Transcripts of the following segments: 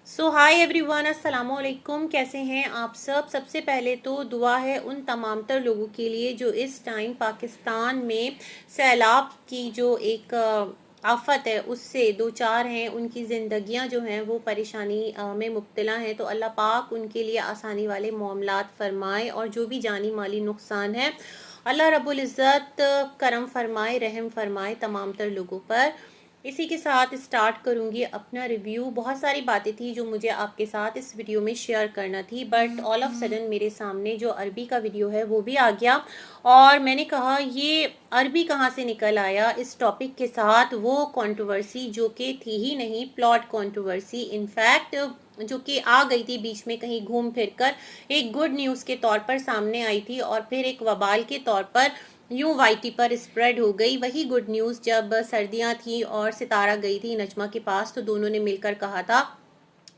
Hi everyone, अस्सलाम वालेकुम। कैसे हैं आप सब। सबसे पहले तो दुआ है उन तमाम तर लोगों के लिए जो इस टाइम पाकिस्तान में सैलाब की जो एक आफत है उससे दो चार हैं। उनकी ज़िंदगियां जो हैं वो परेशानी में मुब्तला हैं। तो अल्लाह पाक उनके लिए आसानी वाले मामलात फरमाए और जो भी जानी माली नुकसान है अल्लाह रब्बुल इज़्ज़त करम फरमाए, रहम फरमाए तमाम तर लोगों पर। इसी के साथ स्टार्ट करूंगी अपना रिव्यू। बहुत सारी बातें थी जो मुझे आपके साथ इस वीडियो में शेयर करना थी, बट ऑल ऑफ सडन मेरे सामने जो अरबी का वीडियो है वो भी आ गया और मैंने कहा ये अरबी कहाँ से निकल आया इस टॉपिक के साथ। वो कंट्रोवर्सी जो कि थी ही नहीं, प्लॉट कंट्रोवर्सी इनफैक्ट, जो कि आ गई थी बीच में कहीं घूम फिर कर, एक गुड न्यूज़ के तौर पर सामने आई थी और फिर एक वबाल के तौर पर यूं वाईटी पर स्प्रेड हो गई। वही गुड न्यूज़ जब सर्दियां थी और सितारा गई थी नजमा के पास, तो दोनों ने मिलकर कहा था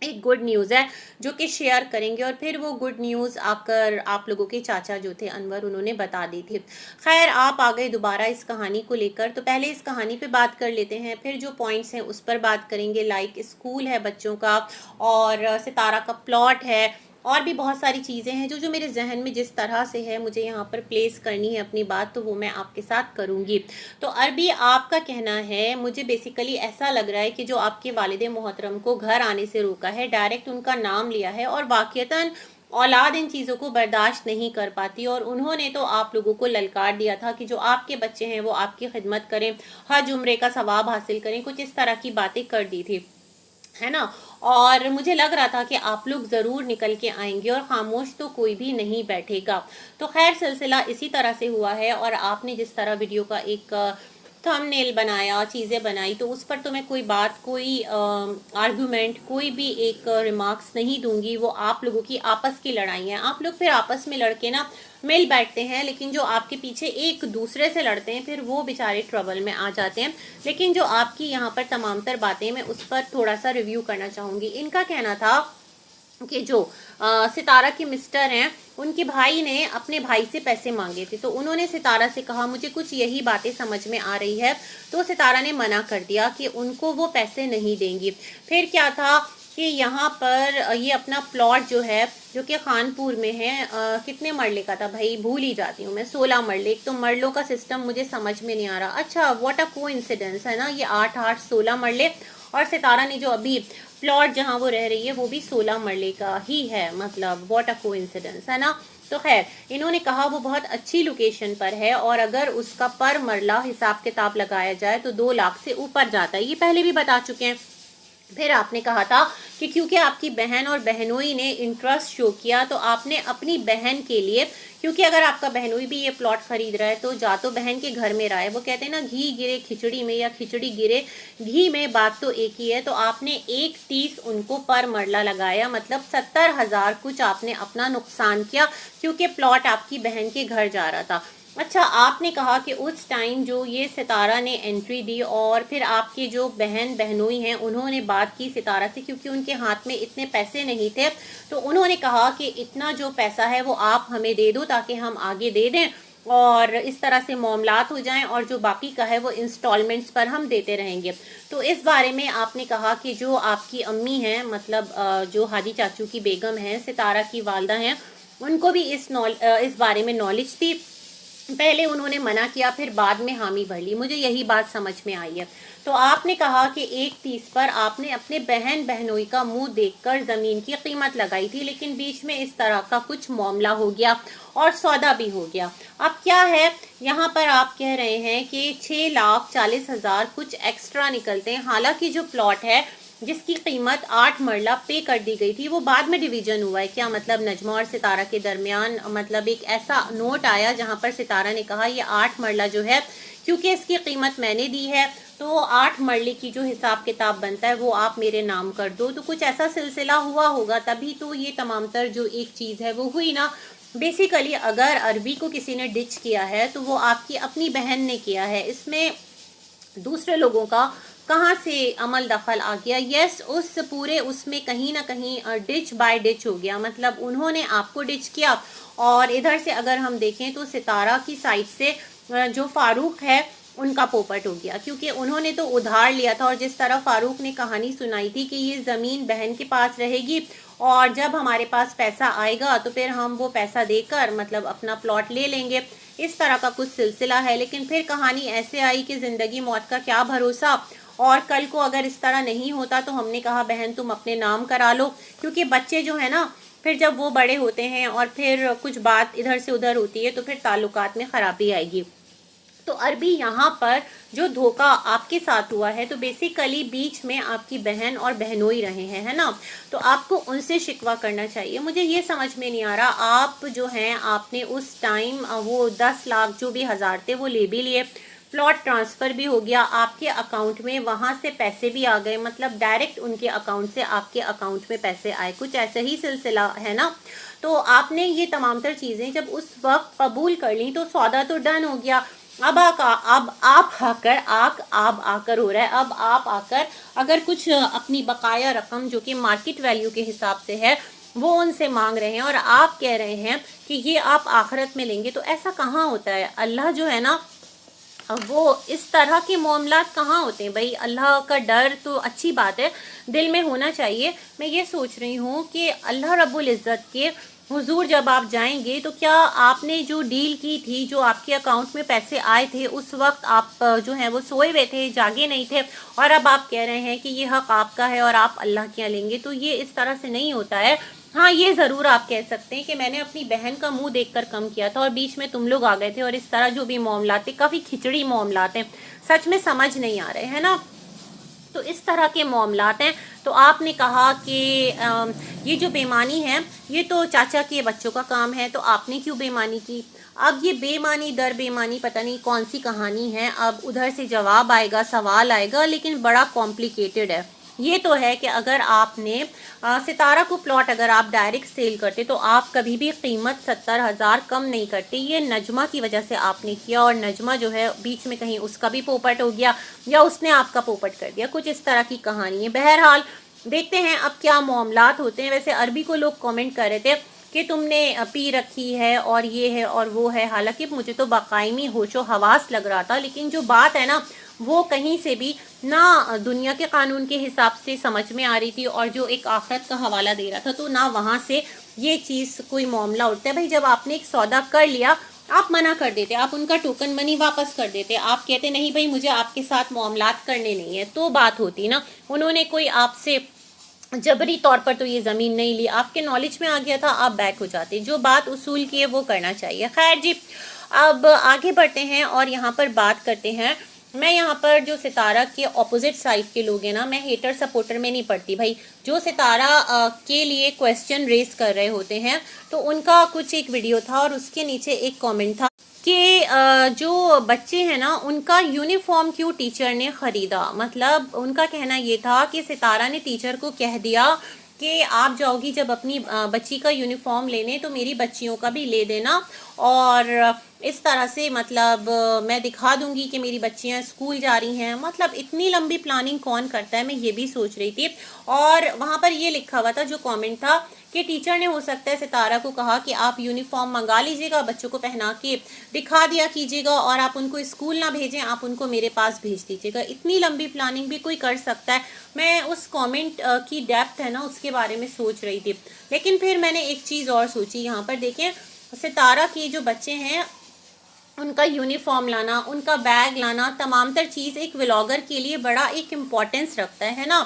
एक गुड न्यूज़ है जो कि शेयर करेंगे, और फिर वो गुड न्यूज़ आकर आप लोगों के चाचा जो थे अनवर, उन्होंने बता दी थी। खैर, आप आ गए दोबारा इस कहानी को लेकर, तो पहले इस कहानी पे बात कर लेते हैं, फिर जो पॉइंट्स हैं उस पर बात करेंगे। लाइक स्कूल है बच्चों का और सितारा का प्लॉट है और भी बहुत सारी चीज़ें हैं जो जो मेरे जहन में जिस तरह से है मुझे यहाँ पर प्लेस करनी है अपनी बात, तो वो मैं आपके साथ करूँगी। तो अरबी, आपका कहना है, मुझे बेसिकली ऐसा लग रहा है कि जो आपके वालिद मोहतरम को घर आने से रोका है, डायरेक्ट उनका नाम लिया है और वाक़ियतन औलाद इन चीज़ों को बर्दाश्त नहीं कर पाती और उन्होंने तो आप लोगों को ललकार दिया था कि जो आपके बच्चे हैं वो आपकी खिदमत करें, हज उम्रे का सवाब हासिल करें, कुछ इस तरह की बातें कर दी थी, है ना। और मुझे लग रहा था कि आप लोग ज़रूर निकल के आएंगे और खामोश तो कोई भी नहीं बैठेगा। तो खैर, सिलसिला इसी तरह से हुआ है और आपने जिस तरह वीडियो का एक थंबनेल बनाया, चीज़ें बनाई, तो उस पर तो मैं कोई बात, कोई आर्गुमेंट, कोई भी एक रिमार्क्स नहीं दूंगी। वो आप लोगों की आपस की लड़ाई है। आप लोग फिर आपस में लड़के ना मिल बैठते हैं, लेकिन जो आपके पीछे एक दूसरे से लड़ते हैं फिर वो बेचारे ट्रबल में आ जाते हैं। लेकिन जो आपकी यहाँ पर तमाम तर बातें, मैं उस पर थोड़ा सा रिव्यू करना चाहूँगी। इनका कहना था कि जो सितारा के मिस्टर हैं, उनके भाई ने अपने भाई से पैसे मांगे थे, तो उन्होंने सितारा से कहा मुझे कुछ यही बातें समझ में आ रही है, तो सितारा ने मना कर दिया कि उनको वो पैसे नहीं देंगी। फिर क्या था कि यहाँ पर ये अपना प्लॉट जो है, जो कि खानपुर में है, कितने मरले का था भाई, भूल ही जाती हूँ मैं, 16 मरले। एक तो मरलों का सिस्टम मुझे समझ में नहीं आ रहा। अच्छा, व्हाट अ कोइंसिडेंस है ना, ये 8 8 16 मरले, और सितारा ने जो अभी प्लॉट जहाँ वो रह रही है वो भी 16 मरले का ही है। मतलब व्हाट अ कोइंसिडेंस, है ना। तो खैर, इन्होंने कहा वो बहुत अच्छी लोकेशन पर है और अगर उसका पर मरला हिसाब किताब लगाया जाए तो 2 लाख से ऊपर जाता है। ये पहले भी बता चुके हैं। फिर आपने कहा था कि क्योंकि आपकी बहन और बहनोई ने इंटरेस्ट शो किया, तो आपने अपनी बहन के लिए, क्योंकि अगर आपका बहनोई भी ये प्लॉट खरीद रहा है तो जा तो बहन के घर में रहा है। वो कहते हैं ना, घी गिरे खिचड़ी में या खिचड़ी गिरे घी में, बात तो एक ही है। तो आपने 1 30 उनको पर मरला लगाया, मतलब 70,000 कुछ आपने अपना नुकसान किया, क्योंकि प्लॉट आपकी बहन के घर जा रहा था। अच्छा, आपने कहा कि उस टाइम जो ये सितारा ने एंट्री दी और फिर आपके जो बहन बहनोई हैं उन्होंने बात की सितारा से, क्योंकि उनके हाथ में इतने पैसे नहीं थे, तो उन्होंने कहा कि इतना जो पैसा है वो आप हमें दे दो ताकि हम आगे दे दें और इस तरह से मामलात हो जाएं, और जो बाकी का है वो इंस्टॉलमेंट्स पर हम देते रहेंगे। तो इस बारे में आपने कहा कि जो आपकी अम्मी हैं, मतलब जो हाजी चाचू की बेगम हैं, सितारा की वालदा हैं, उनको भी इस बारे में नॉलेज थी। पहले उन्होंने मना किया, फिर बाद में हामी भर ली। मुझे यही बात समझ में आई है। तो आपने कहा कि 1 30 पर आपने अपने बहन बहनोई का मुंह देखकर ज़मीन की कीमत लगाई थी, लेकिन बीच में इस तरह का कुछ मामला हो गया और सौदा भी हो गया। अब क्या है, यहाँ पर आप कह रहे हैं कि 6,40,000 कुछ एक्स्ट्रा निकलते हैं। हालांकि जो प्लॉट है जिसकी कीमत 8 मरला पे कर दी गई थी वो बाद में डिवीजन हुआ है। क्या मतलब, नजमा और सितारा के दरमियान मतलब एक ऐसा नोट आया जहां पर सितारा ने कहा ये 8 मरला जो है, क्योंकि इसकी कीमत मैंने दी है, तो 8 मरले की जो हिसाब किताब बनता है वो आप मेरे नाम कर दो। तो कुछ ऐसा सिलसिला हुआ होगा, तभी तो ये तमाम तर जो एक चीज़ है वो हुई ना। बेसिकली अगर अरबी को किसी ने डिच किया है तो वो आपकी अपनी बहन ने किया है, इसमें दूसरे लोगों का कहाँ से अमल दखल आ गया। यस, उस पूरे उसमें कहीं ना कहीं डिच बाय डिच हो गया, मतलब उन्होंने आपको डिच किया। और इधर से अगर हम देखें तो सितारा की साइड से जो फारूक है उनका पोपट हो गया, क्योंकि उन्होंने तो उधार लिया था। और जिस तरह फारूक ने कहानी सुनाई थी कि ये ज़मीन बहन के पास रहेगी और जब हमारे पास पैसा आएगा तो फिर हम वो पैसा देकर मतलब अपना प्लॉट ले लेंगे, इस तरह का कुछ सिलसिला है। लेकिन फिर कहानी ऐसे आई कि ज़िंदगी मौत का क्या भरोसा, और कल को अगर इस तरह नहीं होता तो हमने कहा बहन तुम अपने नाम करा लो, क्योंकि बच्चे जो है ना फिर जब वो बड़े होते हैं और फिर कुछ बात इधर से उधर होती है तो फिर ताल्लुकात में ख़राबी आएगी। तो अरबी यहाँ पर जो धोखा आपके साथ हुआ है तो बेसिकली बीच में आपकी बहन और बहनोई रहे हैं, है ना। तो आपको उनसे शिकवा करना चाहिए। मुझे ये समझ में नहीं आ रहा, आप जो हैं आपने उस टाइम वो 10 लाख जो भी हज़ार थे वो ले भी लिए, प्लॉट ट्रांसफ़र भी हो गया आपके अकाउंट में, वहाँ से पैसे भी आ गए, मतलब डायरेक्ट उनके अकाउंट से आपके अकाउंट में पैसे आए, कुछ ऐसा ही सिलसिला है ना। तो आपने ये तमाम तर चीज़ें जब उस वक्त कबूल कर ली तो सौदा तो डन हो गया। अब आप आकर हो रहा है, अब आप आकर अगर कुछ अपनी बकाया रकम जो कि मार्केट वैल्यू के हिसाब से है वो उनसे मांग रहे हैं और आप कह रहे हैं कि ये आप आखिरत में लेंगे, तो ऐसा कहाँ होता है। अल्लाह जो है ना वो इस तरह के मामलात कहाँ होते हैं भाई। अल्लाह का डर तो अच्छी बात है, दिल में होना चाहिए। मैं ये सोच रही हूँ कि अल्लाह रब्बुल इज़्ज़त के हुजूर जब आप जाएंगे तो क्या आपने जो डील की थी, जो आपके अकाउंट में पैसे आए थे, उस वक्त आप जो है वो सोए हुए थे, जागे नहीं थे, और अब आप कह रहे हैं कि ये हक़ आपका है और आप अल्लाह के यहाँ लेंगे, तो ये इस तरह से नहीं होता है। हाँ, ये ज़रूर आप कह सकते हैं कि मैंने अपनी बहन का मुंह देखकर कम किया था और बीच में तुम लोग आ गए थे, और इस तरह जो भी मामलात थे काफ़ी खिचड़ी मामलात हैं, सच में समझ नहीं आ रहे हैं ना। तो इस तरह के मामलात हैं। तो आपने कहा कि ये जो बेईमानी है ये तो चाचा के बच्चों का काम है, तो आपने क्यों बेईमानी की। अब ये बेईमानी दर बेईमानी पता नहीं कौन सी कहानी है, अब उधर से जवाब आएगा, सवाल आएगा, लेकिन बड़ा कॉम्प्लिकेटेड है। ये तो है कि अगर आपने सितारा को प्लॉट अगर आप डायरेक्ट सेल करते तो आप कभी भी कीमत 70,000 कम नहीं करते। ये नजमा की वजह से आपने किया, और नजमा जो है बीच में कहीं उसका भी पोपट हो गया या उसने आपका पोपट कर दिया, कुछ इस तरह की कहानी है। बहरहाल देखते हैं अब क्या मामलात होते हैं। वैसे अरबी को लोग कमेंट कर रहे थे कि तुमने पी रखी है और ये है और वो है, हालांकि मुझे तो बाकायमी होशो हवास लग रहा था, लेकिन जो बात है ना वो कहीं से भी ना दुनिया के कानून के हिसाब से समझ में आ रही थी, और जो एक आखिरत का हवाला दे रहा था तो ना वहाँ से ये चीज़ कोई मामला उठता है। भाई जब आपने एक सौदा कर लिया आप मना कर देते, आप उनका टोकन मनी वापस कर देते, आप कहते नहीं भाई मुझे आपके साथ मामलात करने नहीं है, तो बात होती ना। उन्होंने कोई आपसे जबरी तौर पर तो ये ज़मीन नहीं ली, आपके नॉलेज में आ गया था, आप बैक हो जाते। जो बात उसूल की है वो करना चाहिए। खैर जी, अब आगे बढ़ते हैं और यहाँ पर बात करते हैं। मैं यहाँ पर जो सितारा के ऑपोजिट साइड के लोग हैं ना, मैं हेटर सपोर्टर में नहीं पढ़ती भाई। जो सितारा के लिए क्वेश्चन रेस कर रहे होते हैं तो उनका कुछ एक वीडियो था और उसके नीचे एक कमेंट था कि जो बच्चे हैं ना उनका यूनिफॉर्म क्यों टीचर ने ख़रीदा। मतलब उनका कहना ये था कि सितारा ने टीचर को कह दिया कि आप जाओगी जब अपनी बच्ची का यूनिफॉर्म लेने तो मेरी बच्चियों का भी ले देना, और इस तरह से मतलब मैं दिखा दूंगी कि मेरी बच्चियां स्कूल जा रही हैं। मतलब इतनी लंबी प्लानिंग कौन करता है, मैं ये भी सोच रही थी। और वहाँ पर ये लिखा हुआ था, जो कमेंट था, कि टीचर ने हो सकता है सितारा को कहा कि आप यूनिफॉर्म मंगा लीजिएगा, बच्चों को पहना के दिखा दिया कीजिएगा और आप उनको स्कूल ना भेजें, आप उनको मेरे पास भेज दीजिएगा। इतनी लंबी प्लानिंग भी कोई कर सकता है। मैं उस कमेंट की डेप्थ है ना उसके बारे में सोच रही थी, लेकिन फिर मैंने एक चीज़ और सोची। यहाँ पर देखें, सितारा के जो बच्चे हैं उनका यूनिफॉर्म लाना, उनका बैग लाना, तमाम तर चीज़ एक व्लॉगर के लिए बड़ा एक इम्पॉर्टेंस रखता है ना।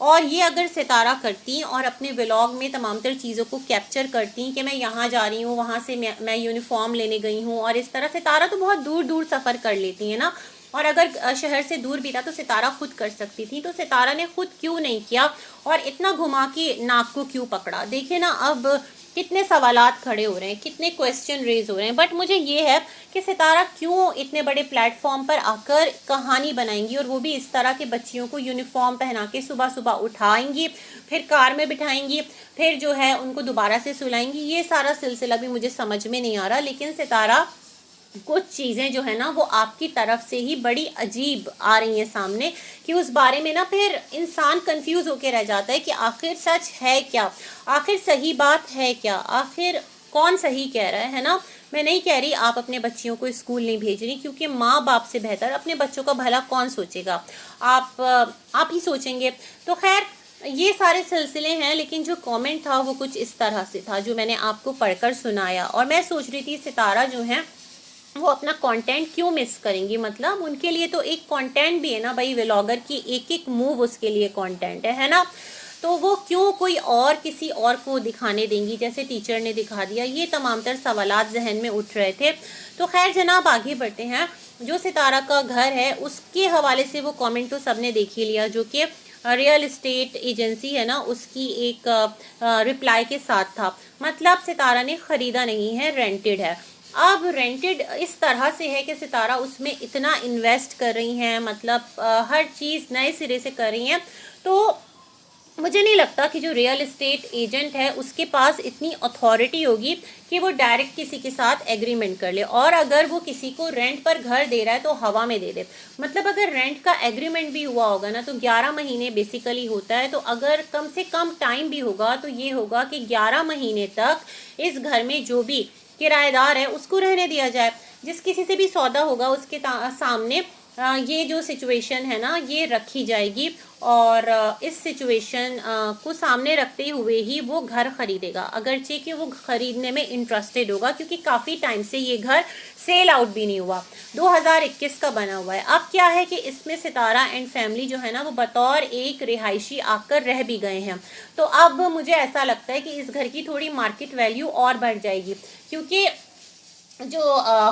और ये अगर सितारा करती और अपने व्लॉग में तमाम तर चीज़ों को कैप्चर करती कि मैं यहाँ जा रही हूँ, वहाँ से मैं यूनिफॉर्म लेने गई हूँ, और इस तरह सितारा तो बहुत दूर दूर सफ़र कर लेती है ना, और अगर शहर से दूर भी था तो सितारा खुद कर सकती थी, तो सितारा ने खुद क्यों नहीं किया और इतना घुमा के नाक को क्यों पकड़ा। देखिए ना अब कितने सवालात खड़े हो रहे हैं, कितने क्वेश्चन रेज हो रहे हैं। बट मुझे ये है कि सितारा क्यों इतने बड़े प्लेटफॉर्म पर आकर कहानी बनाएंगी, और वो भी इस तरह के बच्चियों को यूनिफॉर्म पहना के सुबह सुबह उठाएंगी, फिर कार में बिठाएंगी, फिर जो है उनको दोबारा से सुलाएंगी। ये सारा सिलसिला भी मुझे समझ में नहीं आ रहा। लेकिन सितारा कुछ चीज़ें जो है ना वो आपकी तरफ से ही बड़ी अजीब आ रही हैं सामने, कि उस बारे में ना फिर इंसान कंफ्यूज होके रह जाता है कि आखिर सच है क्या, आखिर सही बात है क्या, आखिर कौन सही कह रहा है ना। मैं नहीं कह रही आप अपने बच्चियों को स्कूल नहीं भेज रही, क्योंकि माँ बाप से बेहतर अपने बच्चों का भला कौन सोचेगा, आप ही सोचेंगे। तो खैर ये सारे सिलसिले हैं, लेकिन जो कमेंट था वो कुछ इस तरह से था जो मैंने आपको पढ़कर सुनाया। और मैं सोच रही थी सितारा जो है वो अपना कंटेंट क्यों मिस करेंगी, मतलब उनके लिए तो एक कंटेंट भी है ना भाई, व्लॉगर की एक एक मूव उसके लिए कंटेंट है ना। तो वो क्यों कोई और किसी और को दिखाने देंगी, जैसे टीचर ने दिखा दिया। ये तमाम तर सवालात जहन में उठ रहे थे। तो खैर जनाब आगे बढ़ते हैं। जो सितारा का घर है उसके हवाले से वो कमेंट तो सबने देख ही लिया, जो कि रियल इस्टेट एजेंसी है ना उसकी एक रिप्लाई के साथ था। मतलब सितारा ने ख़रीदा नहीं है, रेंटेड है। अब रेंटेड इस तरह से है कि सितारा उसमें इतना इन्वेस्ट कर रही हैं, मतलब हर चीज़ नए सिरे से कर रही हैं। तो मुझे नहीं लगता कि जो रियल इस्टेट एजेंट है उसके पास इतनी अथॉरिटी होगी कि वो डायरेक्ट किसी के साथ एग्रीमेंट कर ले। और अगर वो किसी को रेंट पर घर दे रहा है तो हवा में दे दे। मतलब अगर रेंट का एग्रीमेंट भी हुआ होगा ना तो 11 महीने बेसिकली होता है। तो अगर कम से कम टाइम भी होगा तो ये होगा कि 11 महीने तक इस घर में जो भी किराएदार है उसको रहने दिया जाए। जिस किसी से भी सौदा होगा उसके सामने ये जो सिचुएशन है ना ये रखी जाएगी। और इस सिचुएशन को सामने रखते हुए ही वो घर खरीदेगा, अगरचे कि वो खरीदने में इंटरेस्टेड होगा, क्योंकि काफ़ी टाइम से ये घर सेल आउट भी नहीं हुआ, 2021 का बना हुआ है। अब क्या है कि इसमें सितारा एंड फैमिली जो है ना वो बतौर एक रिहायशी आकर रह भी गए हैं। तो अब मुझे ऐसा लगता है कि इस घर की थोड़ी मार्केट वैल्यू और बढ़ जाएगी, क्योंकि जो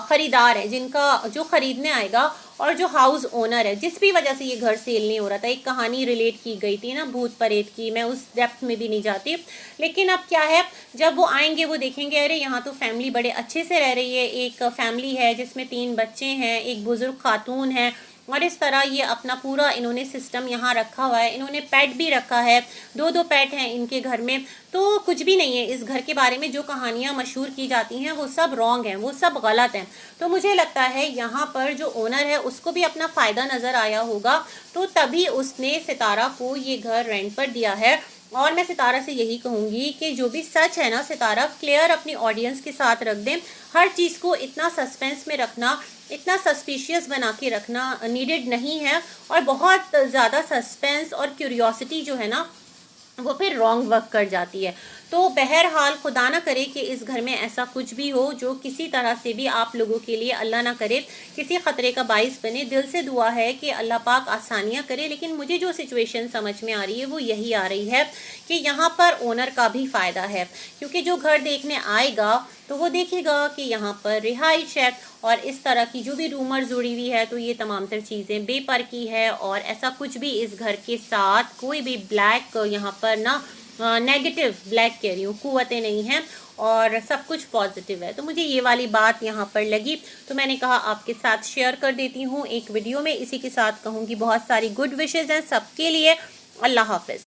ख़रीदार है जिनका जो ख़रीदने आएगा और जो हाउस ओनर है जिस भी वजह से ये घर सेल नहीं हो रहा था। एक कहानी रिलेट की गई थी ना भूत प्रेत की, मैं उस डेप्थ में भी नहीं जाती। लेकिन अब क्या है, जब वो आएंगे वो देखेंगे अरे यहाँ तो फैमिली बड़े अच्छे से रह रही है। एक फैमिली है जिसमें 3 बच्चे हैं, एक बुज़ुर्ग खातून है, और इस तरह ये अपना पूरा इन्होंने सिस्टम यहाँ रखा हुआ है। इन्होंने पेट भी रखा है, 2 पेट हैं इनके घर में। तो कुछ भी नहीं है इस घर के बारे में। जो कहानियाँ मशहूर की जाती हैं वो सब रॉन्ग हैं, वो सब गलत हैं। तो मुझे लगता है यहाँ पर जो ओनर है उसको भी अपना फ़ायदा नज़र आया होगा, तो तभी उसने सितारा को ये घर रेंट पर दिया है। और मैं सितारा से यही कहूँगी कि जो भी सच है ना सितारा क्लियर अपनी ऑडियंस के साथ रख दें। हर चीज़ को इतना सस्पेंस में रखना, इतना सस्पिशियस बना के रखना नीडेड नहीं है। और बहुत ज़्यादा सस्पेंस और क्यूरियोसिटी जो है ना वो फिर रॉन्ग वर्क कर जाती है। तो बहरहाल खुदा ना करे कि इस घर में ऐसा कुछ भी हो जो किसी तरह से भी आप लोगों के लिए, अल्लाह ना करे, किसी ख़तरे का बाइस बने। दिल से दुआ है कि अल्लाह पाक आसानियाँ करे। लेकिन मुझे जो सिचुएशन समझ में आ रही है वो यही आ रही है कि यहाँ पर ओनर का भी फ़ायदा है, क्योंकि जो घर देखने आएगा तो वो देखेगा कि यहाँ पर रिहाइश है और इस तरह की जो भी रूमर जुड़ी हुई है तो ये तमाम तर चीज़ें बेपर की है। और ऐसा कुछ भी इस घर के साथ कोई भी ब्लैक यहाँ पर ना नेगेटिव, ब्लैक कह रही हूँ, कुव्वतें नहीं हैं और सब कुछ पॉजिटिव है। तो मुझे ये वाली बात यहाँ पर लगी तो मैंने कहा आपके साथ शेयर कर देती हूँ एक वीडियो में। इसी के साथ कहूँगी बहुत सारी गुड विशेज़ हैं सबके लिए। अल्लाह हाफ़िज़।